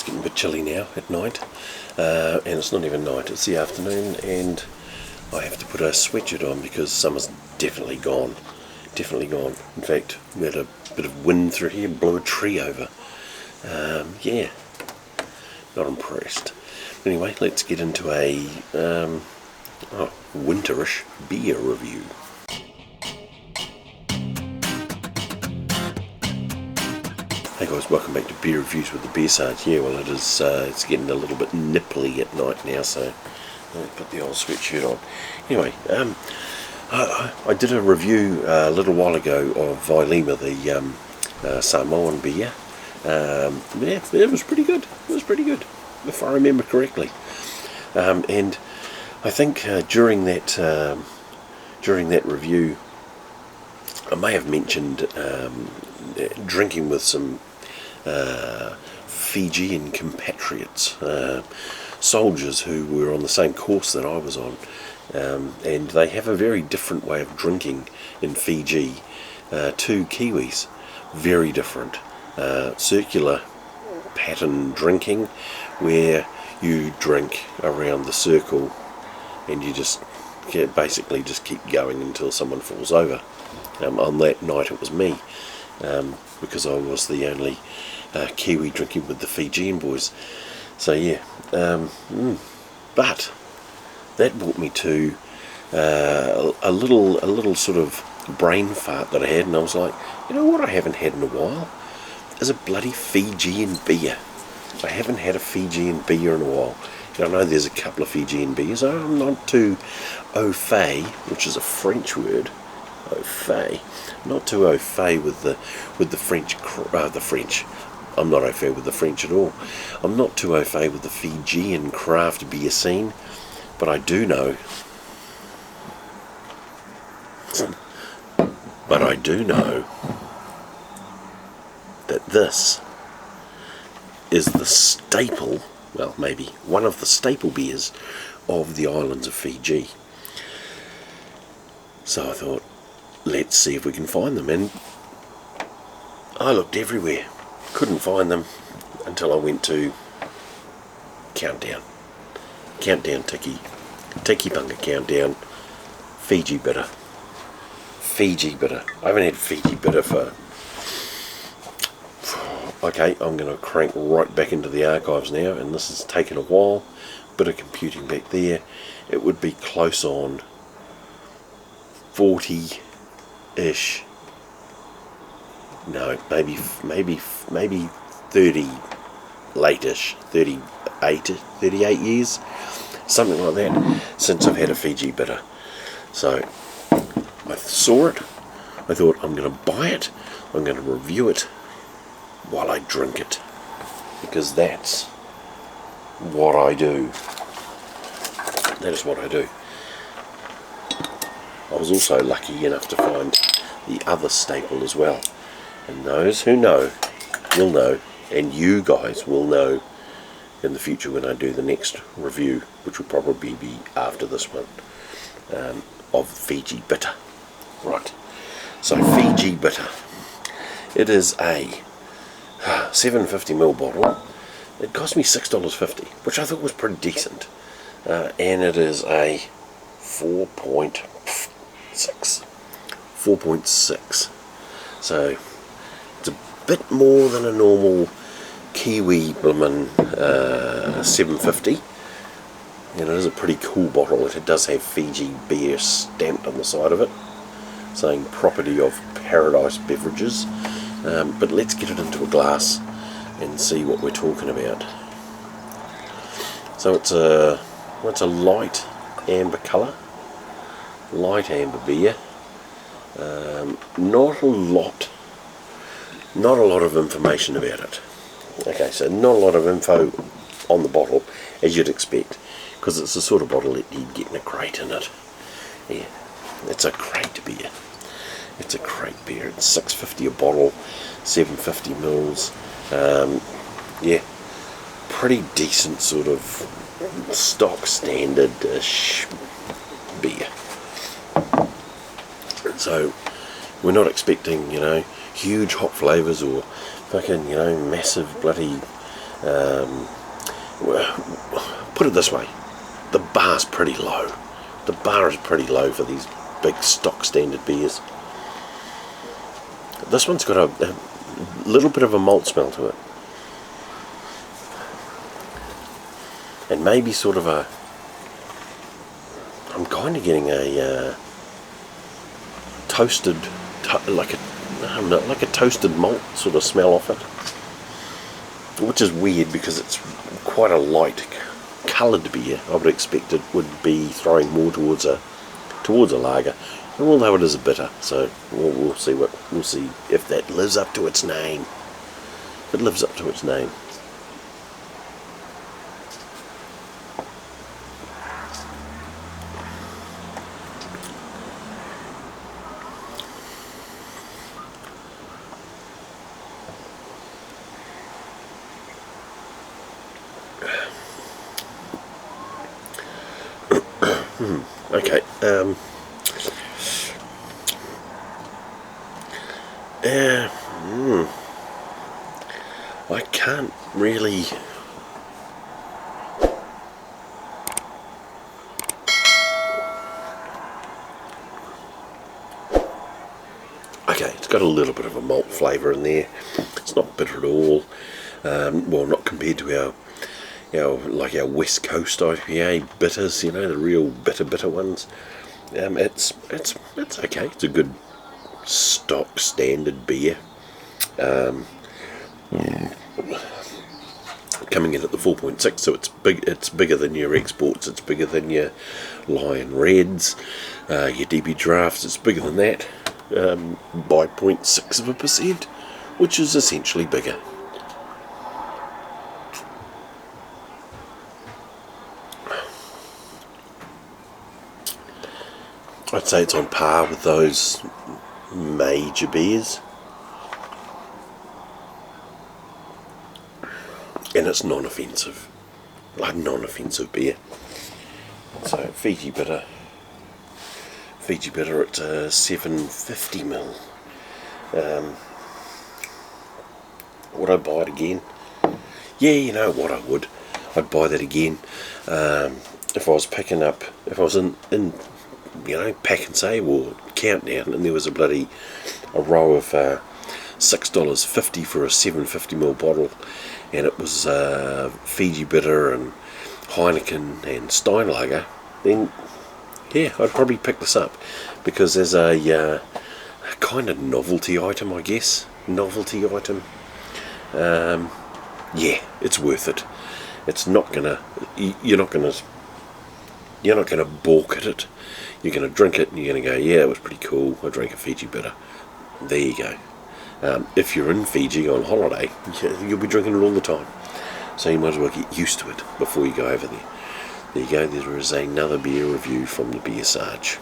getting a bit chilly now at night, and it's not even night, it's the afternoon, and I have to put a sweatshirt on because summer's definitely gone. Definitely gone. In fact, we had a bit of wind through here, blew a tree over. Yeah, not impressed. Anyway, let's get into a winterish beer review. Hey guys, welcome back to Beer Reviews with the BeerSarge. Yeah, well, it's getting a little bit nipply at night now, so I'll put the old sweatshirt on. Anyway, I did a review a little while ago of Vilema, the Samoan beer. Yeah, it was pretty good. It was pretty good, if I remember correctly. And I think during that review, I may have mentioned drinking with some Fijian compatriots, soldiers who were on the same course that I was on, and they have a very different way of drinking in Fiji to Kiwis. Very different. Circular pattern drinking, where you drink around the circle and you just basically just keep going until someone falls over. On that night it was me, because I was the only Kiwi drinking with the Fijian boys. So yeah, but that brought me to a little sort of brain fart that I had, and I was like, you know what I haven't had in a while is a bloody Fijian beer. I haven't had a Fijian beer in a while. I know there's a couple of Fijian beers. I'm not too au fait, which is a French word. Au fait, not too au fait with the French. The French. I'm not au fait with the French at all. I'm not too au fait with the Fijian craft beer scene, but I do know. That this is the staple, well, maybe one of the staple beers of the islands of Fiji. So I thought, let's see if we can find them, and I looked everywhere, couldn't find them until I went to Countdown Tiki Punga Countdown, Fiji Bitter. I haven't had Fiji Bitter for... Okay, I'm going to crank right back into the archives now, and this has taken a while, bit of computing back there. It would be close on 40-ish, no, maybe 30 late-ish, 38 years, something like that, since I've had a Fiji Bitter. So I saw it, I thought I'm going to buy it, I'm going to review it while I drink it, because that's what I do. That is what I do. I was also lucky enough to find the other staple as well, and those who know will know, and you guys will know in the future when I do the next review, which will probably be after this one, of Fiji Bitter. Right, so Fiji Bitter, it is a 750ml bottle. It cost me $6.50, which I thought was pretty decent, and it is a 4.6, so it's a bit more than a normal Kiwi bloomin' 750, and it is a pretty cool bottle. It does have Fiji beer stamped on the side of it, saying property of Paradise Beverages. But let's get it into a glass and see what we're talking about. So it's a light amber colour, light amber beer. Not a lot of information about it. Okay, so not a lot of info on the bottle, as you'd expect, because it's the sort of bottle that you'd get in a crate in it. Yeah, it's a crate beer. It's a crate beer. It's $6.50 a bottle, 750 mils. Yeah, pretty decent sort of stock standard-ish beer. So we're not expecting, huge hop flavours or fucking, massive bloody Put it this way, the bar's pretty low. The bar is pretty low for these big stock standard beers. This one's got a little bit of a malt smell to it. And maybe sort of a... I'm kind of getting a toasted, like a toasted malt sort of smell off it. Which is weird because it's quite a light coloured beer. I would expect it would be throwing more towards a lager, although it is a bitter. So we'll see if that lives up to its name. If it lives up to its name. Okay. I can't really. Okay, it's got a little bit of a malt flavour in there. It's not bitter at all. Well, not compared to our West Coast IPA bitters, the real bitter ones. It's okay. It's a good stock standard beer. Coming in at the 4.6, so it's big. It's bigger than your exports. It's bigger than your Lion Reds, your DB drafts. It's bigger than that by 0.6%, which is essentially bigger. I'd say it's on par with those major beers. And it's non-offensive. Like non-offensive beer. So Fiji Bitter at 750ml. Would I buy it again? Yeah, you know what, I would. I'd buy that again. If I was in Pack and Save or Countdown, and there was a row of $6.50 for a 750ml bottle, and it was Fiji Bitter and Heineken and Steinlager, then yeah, I'd probably pick this up, because as a kind of novelty item, I guess. Yeah, it's worth it. It's not gonna. You're not gonna balk at it. You're gonna drink it and you're gonna go, yeah, it was pretty cool. I drank a Fiji Bitter. There you go. If you're in Fiji on holiday, you'll be drinking it all the time. So you might as well get used to it before you go over there. There you go. There is another beer review from the BeerSarge.